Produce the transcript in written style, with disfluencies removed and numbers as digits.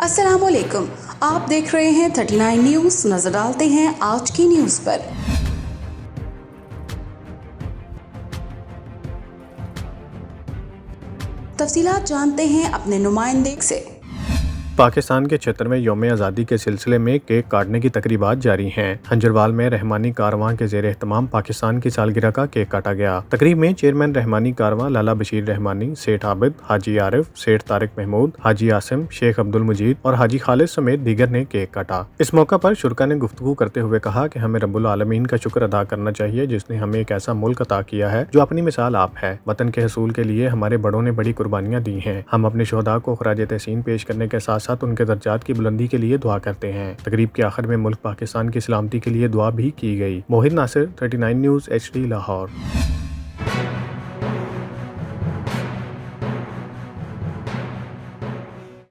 السلام علیکم، آپ دیکھ رہے ہیں 39 نیوز۔ نظر ڈالتے ہیں آج کی نیوز پر۔ تفصیلات جانتے ہیں اپنے نمائندے سے۔ پاکستان کے چھتر میں یوم آزادی کے سلسلے میں کیک کاٹنے کی تقریبات جاری ہیں۔ ہنجروال میں رحمانی کارواں کے زیر اہتمام پاکستان کی سالگرہ کا کیک کاٹا گیا۔ تقریب میں چیئرمین رحمانی کارواں لالا بشیر رحمانی، سیٹھ عابد، حاجی عارف، سیٹھ طارق محمود، حاجی عاصم، شیخ عبدالمجید اور حاجی خالد سمیت دیگر نے کیک کاٹا۔ اس موقع پر شرکا نے گفتگو کرتے ہوئے کہا کہ ہمیں رب العالمین کا شکر ادا کرنا چاہیے جس نے ہمیں ایک ایسا ملک عطا کیا ہے جو اپنی مثال آپ ہے۔ وطن کے حصول کے لیے ہمارے بڑوں نے بڑی قربانیاں دی ہیں۔ ہم اپنے شہداء کو خراج تحسین پیش کرنے کے ساتھ ساتھ ان کے درجات کی بلندی کے لیے دعا کرتے ہیں۔ تقریب کے آخر میں ملک پاکستان کی سلامتی کے لیے دعا بھی کی گئی۔ موہد ناصر، 39 نیوز HD لاہور۔